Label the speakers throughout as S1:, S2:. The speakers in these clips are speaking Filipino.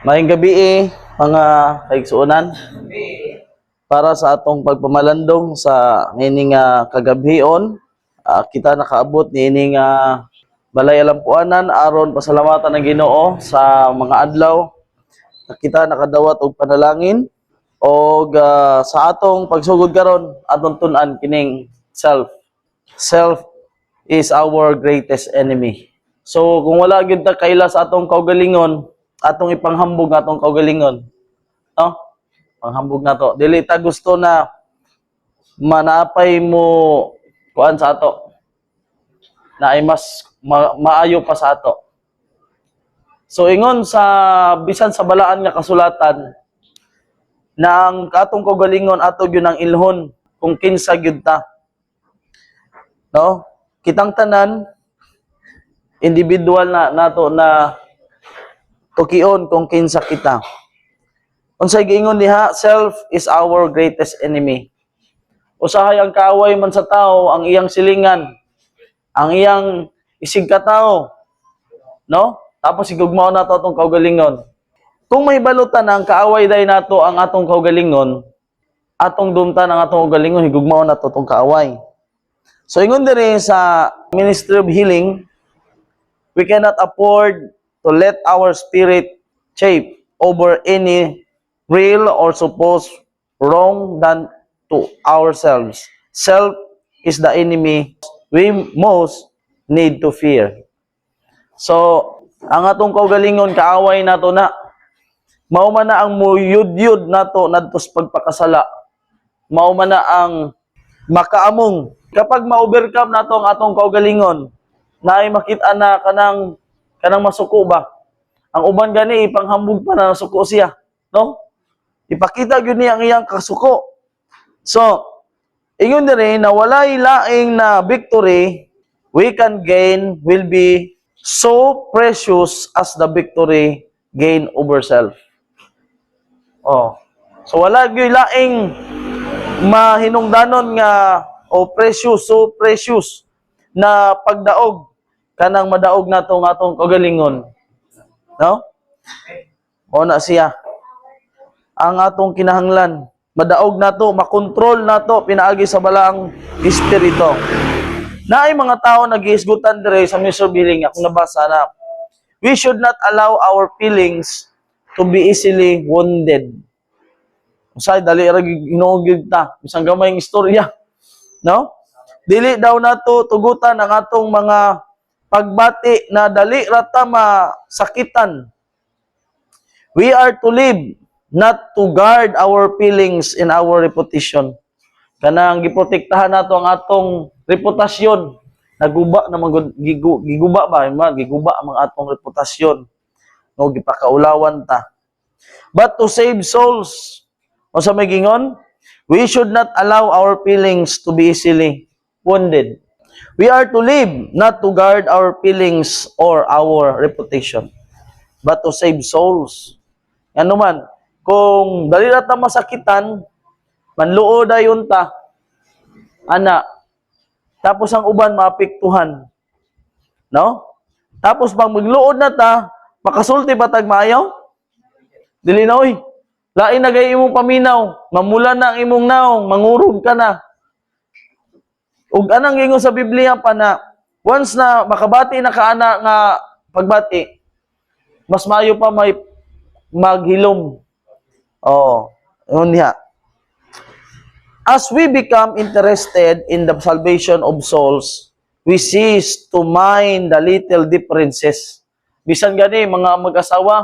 S1: Maayong gabi mga kaigsuonan para sa atong pagpamalandong sa nining kagabhion. Kita nakaabot nining balay alampuanan aron pasalamatan ang Ginoo sa mga adlaw na kita nakadawat og panalangin og sa atong pagsugod karon atong tun-an kining self. Self is our greatest enemy. So kung wala gyud ta kaila sa atong kaugalingon, atong ipanghambog atong kaugalingon, no? Panghambog nato. Dili ta gusto na manapay mo kuan sa ato na ay mas maayo pa sa ato. So ingon sa bisan sa balaan nga kasulatan na ang katong kaugalingon ato gyud ang ilhon kung kinsa gyud ta. No? Kitang tanan individual na nato na tukion kung kinsa kita. Unsay giingon diha, self is our greatest enemy. Usahay ang kaaway man sa tao ang iyang silingan, ang iyang isig ka tao, no? Tapos igugmao nato atong kaugalingon. Kung mahibalutan ang kaaway day nato ang atong kaugalingon, atong dumtan ang atong kaugalingon, higugmao nato atong kaaway. So ingon diri sa Ministry of Healing, we cannot afford to let our spirit shape over any real or supposed wrong done to ourselves. Self is the enemy we most need to fear. So, ang atong kaugalingon, kaaway nato na. Mao man na ang muyud-yud nato nadto sa pagpakasala. Mao man na ang makaamong. Kapag ma-overcome nato ang atong kaugalingon, na ay makita na kanang masuko ba? Ang uban gani ipanghambog pa na nasuko siya, no? Ipakita gyud niya ang iyang kasuko. So, ingon diri na walay laing na victory we can gain will be so precious as the victory gain over self. Oh. So wala gyud laing mahinungdanon nga so precious na pagdaog kanang madaog nato nga atong kaugalingon. No? O na siya. Ang atong kinahanglan, madaog nato, makontrol nato pinaagi sa balaang espiritu. Naay mga tao naghihisgutan dire sa Ministry of Healing, akong nabasa na we should not allow our feelings to be easily wounded. Usay dali ra ginuog ta, bisang gamay ng istorya. No? Dili daw nato tugutan ang atong mga pagbati na dali rata masakitan. We are to live, not to guard our feelings and our reputation. Kanang giprotektahan nato ang atong reputasyon. Naguba na giguba ba? Giguba ang atong reputasyon. No, gipakaulawan ta. But to save souls, o sa may gingon, we should not allow our feelings to be easily wounded. We are to live, not to guard our feelings or our reputation, but to save souls. Ano man, kung dali na ta masakitan, manluod ayon ta, ana, tapos ang uban maapektuhan. No? Tapos pag magluod na ta, makasulti ba tag maayaw? Dili na, oy. Lain na gay imong paminaw, mamula na ang imong naong, mangurog ka na. Ug anang gingon sa Biblia pa na once na makabati na kaana nga pagbati, mas maayo pa may maghilom. Oh, yun niya. As we become interested in the salvation of souls, we cease to mind the little differences. Bisan gani mga mag-asawa,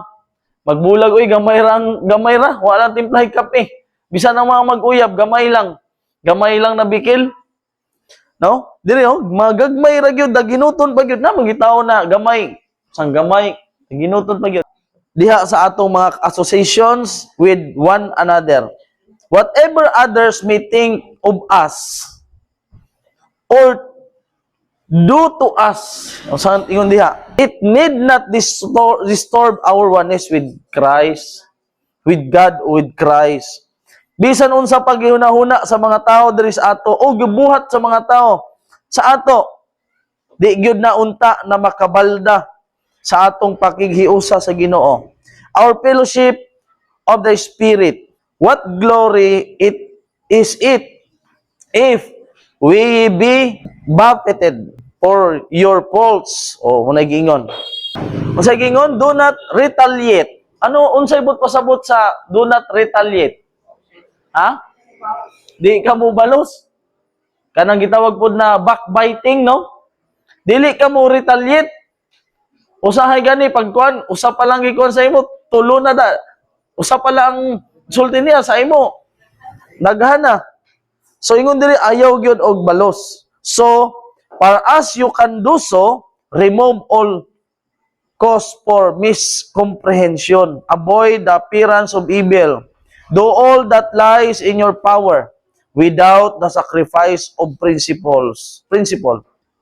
S1: magbulag oy gamay ra, wala timplahay kape. Bisan ang mga mag-uyab gamay lang na bikil. No? Dili magagmay ra gyud ginuton pa gyud na magitaw na gamay. Sang gamay, ginuton pa gyud. Diha sa atong mga associations with one another. Whatever others may think of us or do to us, saan ingon diha, it need not disturb our oneness with Christ, with God, with Christ. Bisan unsa paghihuna-huna sa mga tao diri sa ato o gibuhat sa mga tao sa ato, di gyud na unta na makabalda sa atong pakighiusa sa Ginoo. our fellowship of the Spirit. What glory is it if we be buffeted for your faults? O, hunay gingon. Unsay gingon, do not retaliate. Ano, unsay bot pasabot sa do not retaliate? Ha? Di ka mo balos. Kanang gitawag po na backbiting, no? Dili ka mo retaliate. Usahay gani, pagkuhan, usa pa lang gikuhan sa imo, tulo na da. Usa pa lang sulti niya sa imo. Naghana. So, ingon dili, ayaw gyud og balos. So, for as you can do so, remove all cause for miscomprehension. Avoid the appearance of evil. Do all that lies in your power without the sacrifice of principle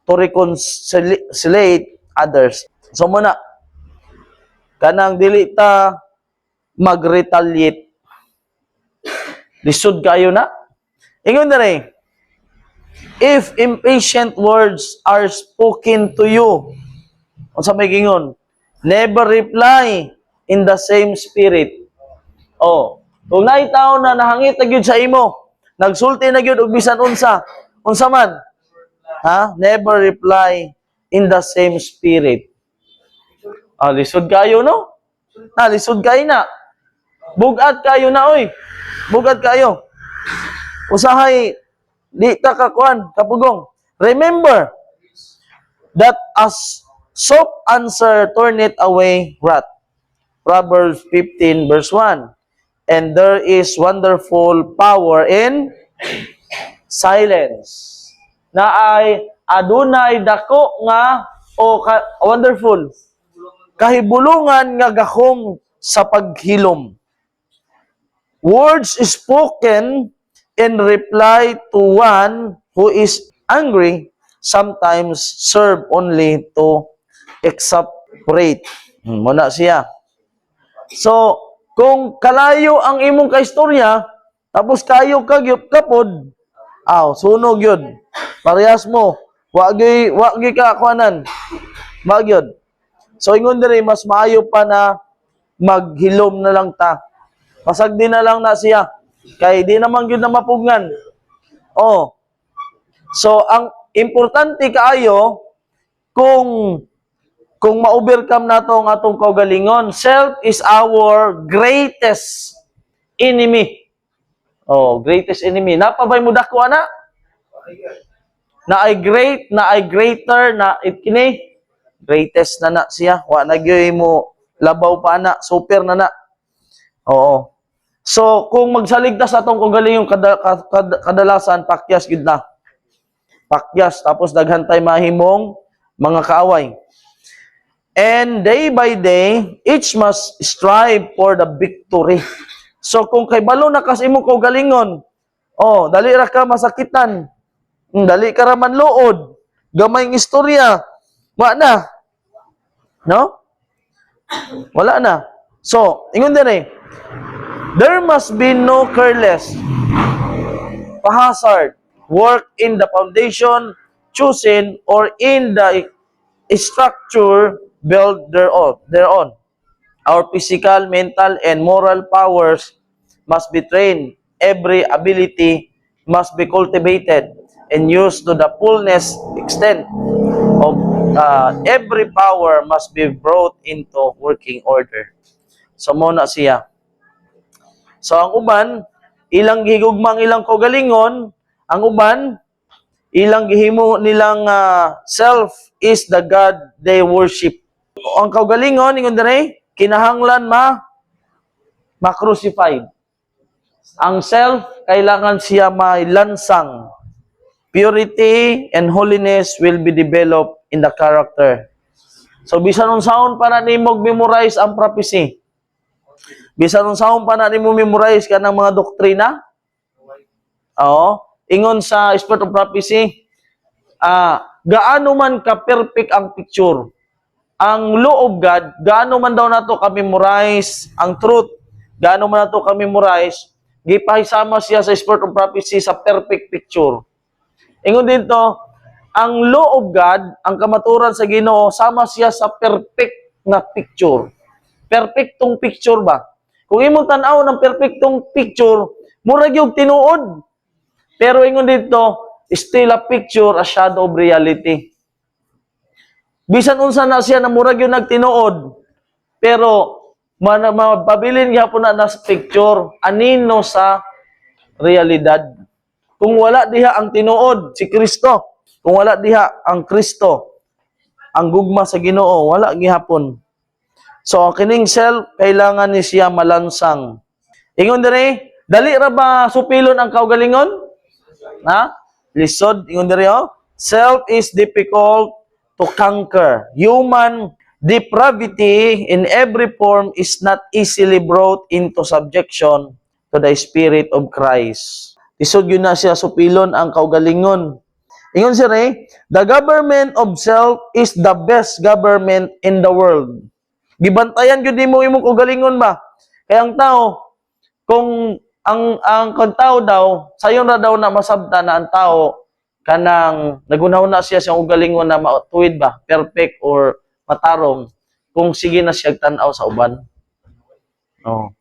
S1: to reconciliate others. So muna, kanang dili ta mag-retaliate. Lisod kayo na. Ingon na rin, if impatient words are spoken to you, unsa may gingon, never reply in the same spirit. Oh, kung naitaw na nahangit na gyud sa imo, nagsulti na gyud og bisan unsa man, ha? Never reply in the same spirit. Ah, lisod kayo, no? Lisod kayo na. Bugat kayo na, oy. Bugat kayo. Usahay, di ta kakuan, kapugong. Remember that as soft answer turneth away wrath. Proverbs 15 verse 1. And there is wonderful power in silence. Na ay adunay dako nga wonderful kahibulungan nga gahom sa paghilom. Words spoken in reply to one who is angry sometimes serve only to exasperate. Muna siya. So, kung kalayo ang imong kaistorya, tapos kayo kagyop kapod, sunog yun. Parehas mo. Wagi ka kuanan. Wag yun. So, ingon diri mas maayo pa na maghilom na lang ta. Pasagdi na lang na siya. Kay di naman yun na mapugnan. Oh. So, ang importante kaayo, kung ma-overcome nato ang atong kaugalingon, self is our greatest enemy. Oh, greatest enemy. Napabay mo dako ana? Na ay greater, na kini greatest na siya. Wa na gyud mo labaw pa na, super na. Oo. So, kung magsaligtas atong kaugalingon kadalasan pakyas gid na. Pakyas tapos daghantay mahimong mga kaaway. And day by day, each must strive for the victory. So, kung kay balo na kas imong kaugalingon, dali ra ka masakitan, dali ka ra manluod, gamay ng istorya, wa na. No? Wala na. So, ingon din there must be no careless, hazard, work in the foundation chosen or in the structure build thereon. Our physical, mental, and moral powers must be trained. Every ability must be cultivated and used to the fullness extent of every power must be brought into working order. So, muna siya. So, ang uban, ilang gihigugmang ilang kaugalingon, ang uban, ilang gihimo nilang self is the God they worship. Ang kaugalingon, ingon dire, kinahanglan ma-crucified. Ang self, kailangan siya mailansang. Purity and holiness will be developed in the character. So, bisan unsaon pa na nimo memorize ang prophecy. Bisan unsaon pa na nimo memorize ka ng mga doktrina. Ingon sa Spirit of Prophecy, gaano man ka-perfect ang picture. Ang law of God, gaano man daw nato ka-memorize ang truth, gaano man nato ka-memorize, gipahisama siya sa Spirit of Prophecy sa perfect picture. Ingon dito, ang law of God, ang kamaturan sa Ginoo, sama siya sa perfect na picture. Perfectong picture ba? Kung imong tan-aw ng perfectong picture, murag yung tinuod. Pero ingon dito, still a picture, a shadow of reality. Bisan unsa na siya na murag yung nagtinuod, pero mapabilin gyapon na nas picture anino sa realidad. Kung wala diha ang tinuod si Kristo, kung wala diha ang Kristo, ang gugma sa Ginoo, wala gihapon. So ang kining self kailangan ni siya malansang. Ingon dire, dali ra ba supilon ang kaugalingon? Ha? Lisod ingon dire oh. Self is difficult to conquer. Human depravity in every form is not easily brought into subjection to the Spirit of Christ. Isod yun na siya supilon ang kaugalingon. Ingon siya the government of self is the best government in the world. Gibantayan gyud nimo imong kaugalingon ba? Kaya ang tao, kung ang tao daw, sayon ra daw na masabta na ang tao kanang nagunahuna siya sa ugalingon na matuwid ba, perfect or matarong, kung sige na siya tan-aw sa uban. Oh.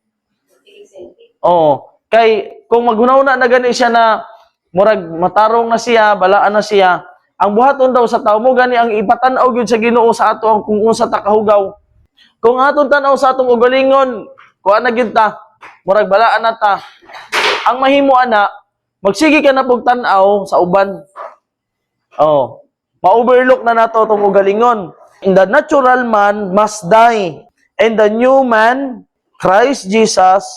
S1: Oh, kay kung magunahuna na gani siya na murag matarong na siya, balaan na siya, ang buhaton daw sa tao mo gani ang ipatan-aw gyud sa Ginoo sa ato ang kung unsa ta kahugaw. Kung aton tan-aw sa atong ugalingon, kuha na gyud ta, murag balaan na ta. Ang mahimo ana, magsige ka na pug tan-aw sa uban. Oh, ma-overlook na nato tong ugalingon. In the natural man must die, and the new man, Christ Jesus,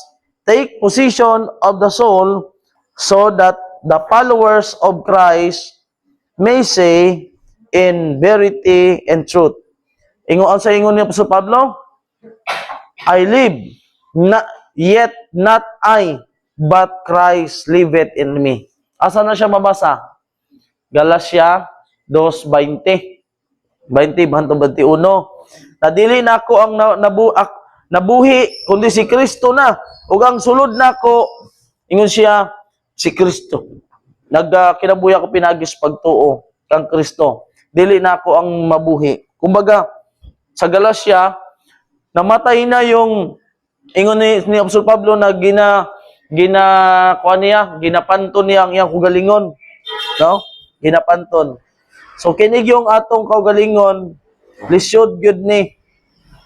S1: take possession of the soul, so that the followers of Christ may say in verity and truth. Ingon sa ingon ni Apostol Pablo, I live, yet not I, but Christ liveth in me. Asa na siya mabasa? Galatia 2:20. 20-21. Nadili na ako ang nabuhi, kundi si Kristo na. Ug ang sulod na ako, ingon siya, si Kristo. Kinabuhi ako pinagis pagtuo kang Kristo. Dili na ako ang mabuhi. Kumbaga, sa Galatia, namatay na yung ingon ni Apostol Pablo na ginapanton niya ang iyang kugalingon. No? Ginapanton. So kinig yung atong kaugalingon, lisyod gyud ni.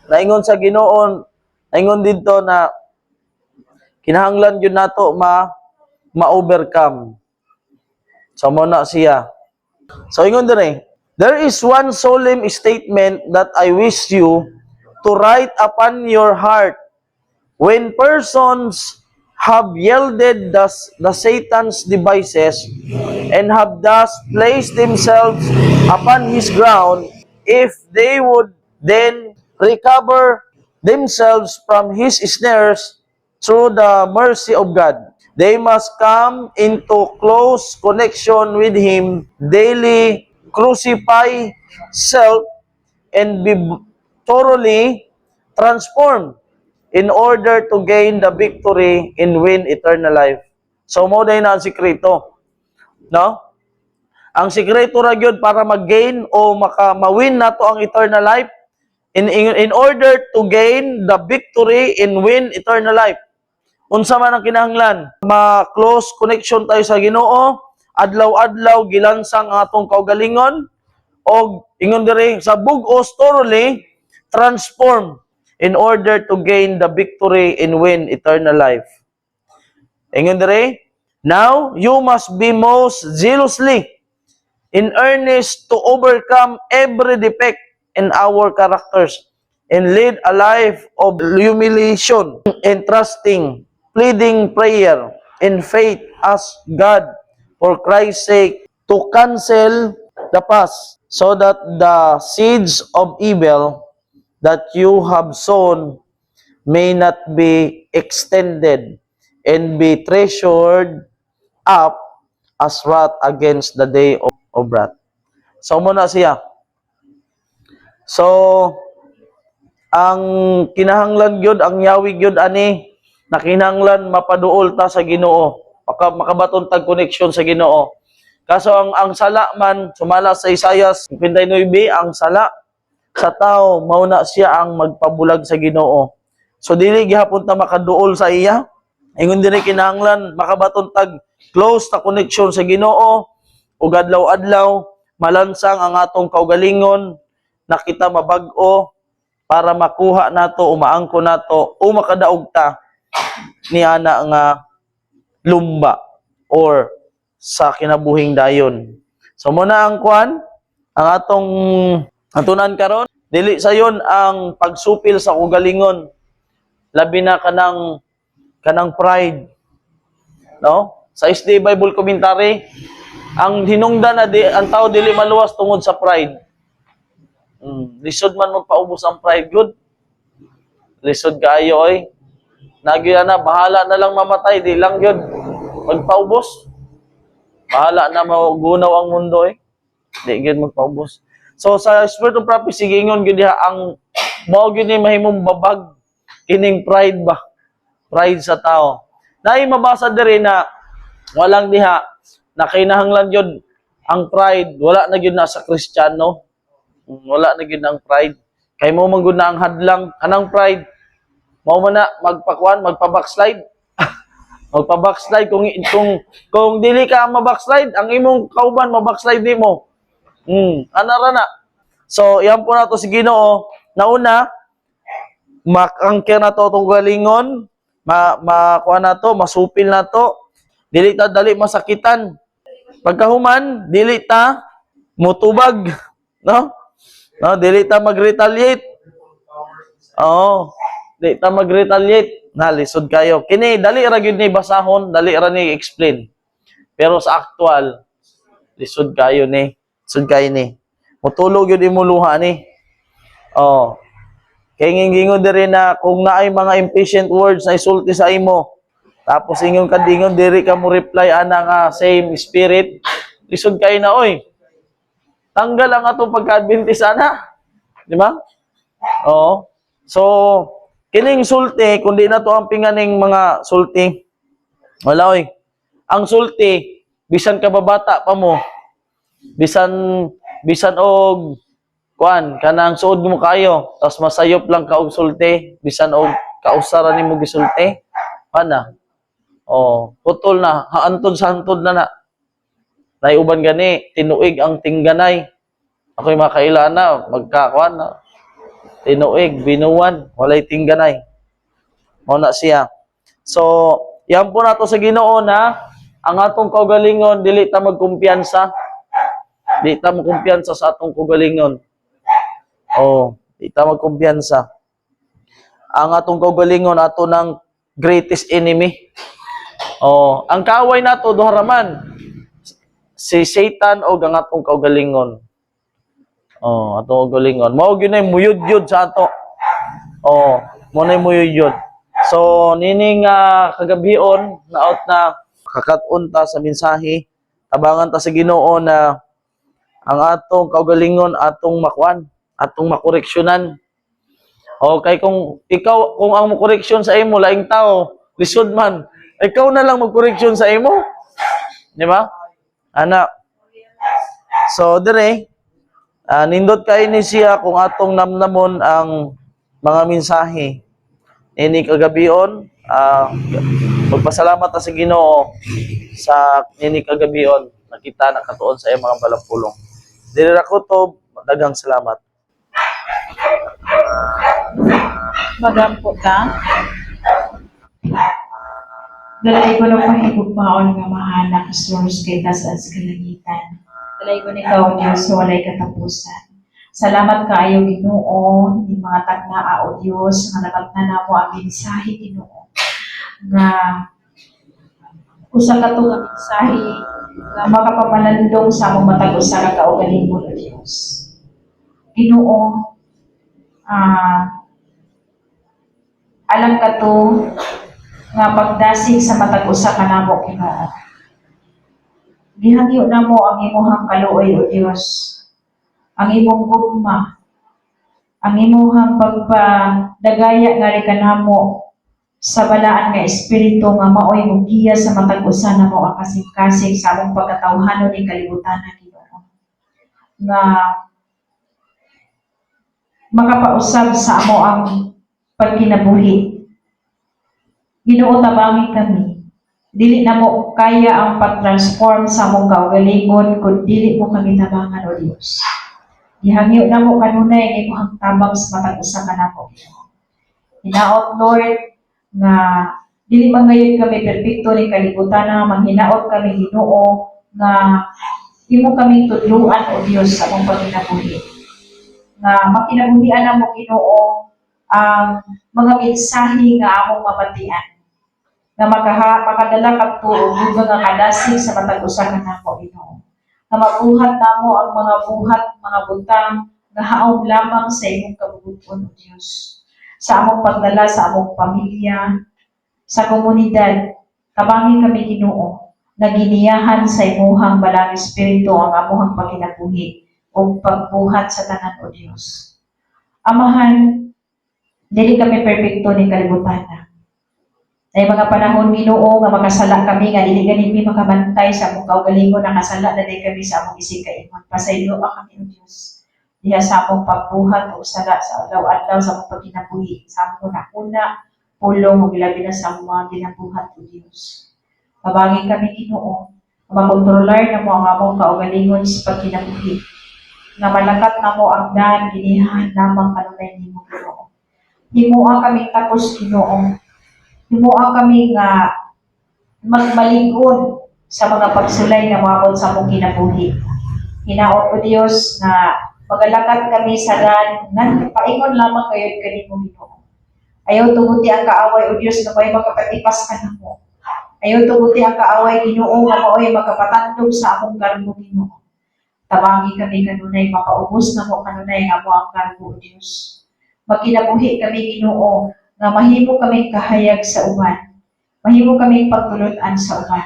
S1: Naingon sa Ginoo, naingon dito na kinahanglan gyud nato ma-overcome. So mo na siya. So ingon dire, there is one solemn statement that I wish you to write upon your heart. When persons have yielded the Satan's devices and have thus placed themselves upon his ground, if they would then recover themselves from his snares through the mercy of God, they must come into close connection with him, daily crucify self, and be thoroughly transformed in order to gain the victory and win eternal life. So mo day na ang sikreto, no? Ang sikreto ra gyud para mag-gain o ma-win nato ang eternal life, in order to gain the victory and win eternal life. Unsa man ang kinahanglan? Ma-close connection tayo sa Ginoo, adlaw-adlaw gilansang ang atong kaugalingon, o ingon diri sa bug-os thoroughly transform in order to gain the victory and win eternal life. Ingon dire, now you must be most zealously in earnest to overcome every defect in our characters and lead a life of humiliation and trusting, pleading prayer and faith, as God for Christ's sake to cancel the past, so that the seeds of evil that you have sown may not be extended and be treasured up as wrath against the day of wrath. So muna siya. So ang kinahanglan gyud, ang yawi gyud ani, na kinahanglan mapaduol ta sa Ginoo, makabaton tag connection sa Ginoo. Kaso ang sala man, sumala sa Isaias 59, ang sala sa tao, mauna siya ang magpabulag sa Ginoo. So dili gihapon ta makaduol sa iya. Ingon diri kinahanglan makabaton tag close ta connection sa Ginoo ug adlaw-adlaw malansang ang atong kaugalingon na kita mabag-o para makuha nato o maangko nato o makadaog ta ni ana nga lumba or sa kinabuhing dayon. So muna ang kuan, ang atong atunan karon, dili sayon ang pagsupil sa kaugalingon. Labi na kanang pride. No? Sa SD Bible Commentary, ang hinungdan na ang tao dili maluwas tungod sa pride. Lisod man magpaubos ang pride, good. Lisod kaayo oy. Nagya na bahala na lang mamatay, di lang yun magpaubos. Bahala na magunaw ang mundo eh. Di gyud magpaubos. So sa spirit of prophecy gingon gyud diha ang mao gyud ni mahimong babag kining pride ba? Pride sa tao. Naay mabasa diri na walang diha na kinahanglan gyud ang pride, wala na gyud na sa Kristiyano. Wala na gyud ang pride. Kay mo man gyud na ang hadlang kanang pride. Mao man na magpa-backslide. Magpa-backslide kung dili ka ma-backslide, ang imong kauban ma-backslide nimo. Anara na. So, yan po na to si Ginoo. Nauna, makangkir na to itong galingon, makuha na to, masupil na to, dili ta dali masakitan. Pagkahuman, dili ta mutubag, no? No, dili ta mag-retaliate. Oh, dili ta mag-retaliate. Nalisod kayo. Kini dali ra gyud ni basahon, dali ra ni explain. Pero sa actual, lisod kayo ni. Lisod kayo ni. Mutulog yun imuluha ni. Oh. Kaya ngingingon diri na kung naay mga impatient words na isulti sa imo, tapos ingon kadingon diri ka mo reply ana nga same spirit, lisod kayo na oy. Tanggal ang atong pagka-adventist ana. Di ba? Oo. So, kining sulti, kundi na to ang pinganing mga sulti. Wala oy. Ang sulti, bisan ka babata pa mo, bisan og kuan kanang suod mo kayo, tas masayop lang ka og sulti, bisan og kausara nimo gisulti, ana. Oh, putol na, haantod sa hantod na na. Nay uban gani, tinuig ang tingganay. Ako'y makailana, magkakuan na. Tinuig, binuwan, walay tingganay. Mao na siya. So, yan po nato sa Ginoo na ang atong kaugalingon dili ta magkumpiyansa. Di ta magkumpiyansa sa atong kaugalingon. Oh, di ta magkumpiyansa. Ang atong kaugalingon ato ng greatest enemy. Oh, ang kaaway nato duha raman si Satan o ang atong kaugalingon. Oh, atong kaugalingon. Mao gyud nay muyud-yud sa ato. Oh, mo nay muyud-yud. So, nining kagabion, naot na kakaton ta sa mensahe, tabangan ta sa Ginoo na ang atong kaugalingon atong makuan, atong makoreksyonan. Okay, kung ang makoreksyon sa imo laing tao, lisod man, ikaw na lang magkoreksyon sa imo. Di ba? Ana. So, dire, nindot kay ni siya kung atong namnamon ang mga mensahe. Ini kagabion, magpasalamat ta sa Ginoo sa ini kagabion nakita nakatuon sa iyang mga balampulong. Dili ra ko to daghang salamat.
S2: Magampo ka. Dalay ko na pahigugmaon nga mahana ka source kay taas sa kalangitan. Dalay ko ni ikaw Diyos sa walay katapusan. Salamat kaayo Ginoo, ni mga tagnaa o Diyos nga nagatna namo ang mensahe Ginoo. Nga usa ka to nga mensahe nga makapamalandong sa among matag usa ka kaugalingon o Diyos. Ginoo, alam ka to nga pagdasig sa matag usa ka namo Ginoo. Gihangyo namo ang imong kaluoy o Dios. Ang imong gugma, ang imong pagpadagaya nga ri kanamo sa balaan nga espiritu nga maoy mugiya sa matag usa namo ang kasing-kasing sa among pagkatawhanon ni kalibutan Ginoo. Nga makapausab sa amo ang pagkinabuhi. Ginoo, tabangi kami. Dili na mo kaya ang pag-transform sa among kaugalingon kung dili mo kami tabangan, O Dios. Gihangyo na mo kanunay ang imong tabang sa matag usa ka nako. Hinaot, Lord, nga dili man ngayon kami perpekto ni kalibutan na manghinaot kami, Ginoo, nga imo kami tudluan, O Dios, sa among pagkinabuhi. Nga makinabuhian na mo, Ginoo, ang mga mensahe nga among mabatian na makadala kadto og dugang nga kadasig sa matag usa ka nako, Ginoo. Na mabuhat namo ang mga buhat, mga butang nga haom lamang sa imong kabubuton, O Dios. Sa among pagdala sa among pamilya, sa komunidad, tabangi kami, Ginoo, na giniyahan sa imuhang balang espiritu ang amuhang pagkinabuhi o pagbuhat sa tanan, O Dios. Amahan, dili kami perpekto ni kalibutan na. Ay mga panahon, Ginoo, nga makasala kami nga dili gani mi makabantay sa among kaugalingon, nakasala na din kami sa among isig kaingon. Pasaylo kami, O Dios. Diha sa among pagbuhat o sala sa adlaw-adlaw sa among pagkinabuhi, sa among una pulong o gilabi na sa among mga ginabuhat, O Dios. Pabangi kami, Ginoo, makontrolar na mo ang among kaugalingon sa pagkinabuhi. Na malakat na mo ang daan, ginihan lamang kanunay nimo, Ginoo. Himuha kami tapos, Ginoo. Himuha kami nga magmalig-on sa mga pagsulay na mabot sa among kinabuhi. Hinaot, O Dios, na magalakat kami sa daan, nga paingon lamang kayo kanimo, Ginoo. Ayaw tuguti ang kaaway, O Dios, na may makapatipas ka na mo. Ayaw tuguti ang kaaway, Ginoo, nga maoy makapatandog sa among karbo, Ginoo. Tabangi kami kanunay, makaubos na mo kanunay nga mo ang karbo, O Dios. Magkinabuhi kami, Ginoo, nga mahimo kami kahayag sa uban. Mahimo kami pagtulunan sa uban.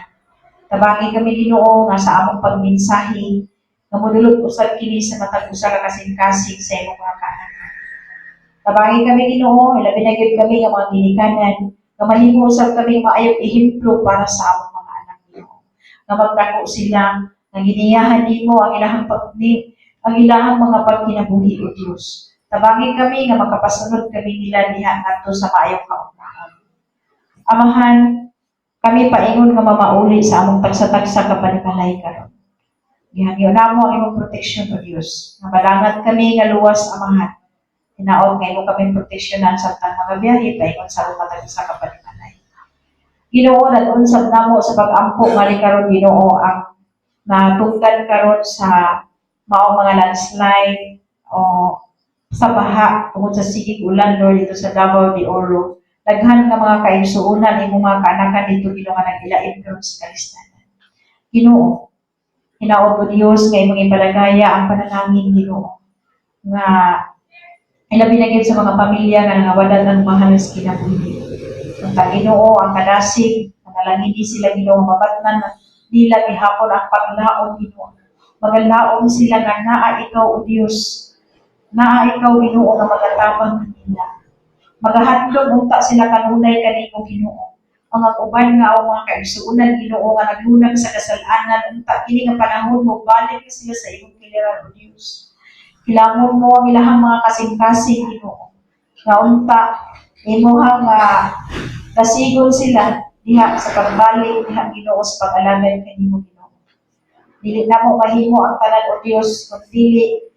S2: Tabangi kami, Ginoo, nga sa among pagmensahe, nga modulot usab kini sa matag usa ka kasing-kasing sa imong mga kaanak. Tabangi kami, Ginoo, ilabi na gyud kami nga mga ginikanan, nga mahimo usab kami maayong ehemplo para sa among mga anak, Ginoo. Nga magdako sila, nga giniyahan nimo ang ilahang mga pagkinabuhi, O Dios. Tabangi kami nga makapasunod kami nila diha ngadto sa maayong kaugnahan. Amahan, kami paingon nga mamauli sa among tagsa-tagsa kapanimalay karon. Gihangyo namo ang imong proteksyon, O Dios. Nga malangat kami nga luwas, Amahan. Hinaot nga imong kami proteksyonan sa mga biyahe paingon sa among tagsa kapanimalay. Ginoo, nadunsab namo sa pag-ampo nga karon, Ginoo, ang natungdan karon sa maong mga landslide o sa baha tungod sa sigig ulan, Lord, dito sa Davao de Oro. Daghan nga mga kaigsuonan imong mga kaanakan dito, Ginoo, nga nagilain karon sa kalistanan. Ginoo, hinaot, O Dios, nga imong ipalagaya ang panalangin, Ginoo, nga ilabi na gyud sa mga pamilya nga nangawadan ng mahalas kinabuhi. Ang Ginoo, ang kadasig, nanalangin sila, Ginoo, mabatnan nila gihapon ang paglaom, Ginoo. Magalaom sila nga naa ikaw, O Dios. Naa ikaw, Ginoo, nga magatabang nila. Magahandog unta sila kanunay kanimo, Ginoo. Mga uban nga o mga kaigsuonan, Ginoo, nga naglunag sa kasalanan, unta kini nga panahon mo balik na sila sa imong kiliran, O Dios. Kilamon mo ang ilahang mga kasing-kasing, Ginoo. Nga unta imuhang kasigon sila diha sa pagbalik diha, Ginoo, sa pag-alagad kanimo, Ginoo. Dili na mo mahimo ang tanan, O Dios, kung dili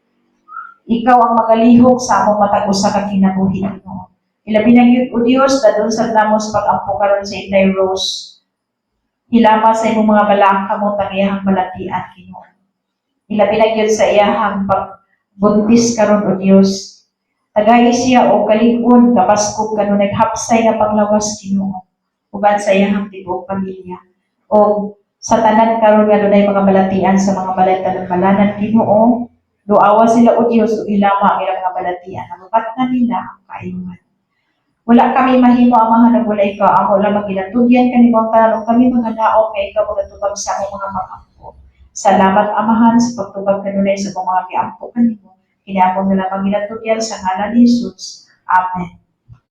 S2: ikaw ang magalihok sa among matag usa ka kinabuhi, Ginoo. Ilabi na gyud, O Dios, dadulsad namo sa pag-ampo karon sa Inday Rose. Hilama sa imong mga balaang kamot ang iyahang balatian, Ginoo. Ilabi na gyud sa iyahang pagbuntis karon, O Dios. Tagay siya o kalig-on, kapaskog kanunay hapsay nga panglawas, Ginoo. Uban sa iyahang tibuok pamilya. O sa tanan karon nga dunay mga balatian sa mga balay tanan-balanan, Ginoo. Duawa sila, O Dios, o ilama ang ilang mga balatian. Nabubat na nila ang kaayuhan. Wala kami mahimo, Amahan, na wala ikaw. Amo lamang ginatugyan kanimo ang tanan o kami mga naong nga ikaw magatubag sa among mga pag-ampo. Salamat, Amahan, sa pagtubag kanunay sa mga giampo kanimo. Kinaamon na lamang ginatugyan sa ngalan ni Jesus. Amen.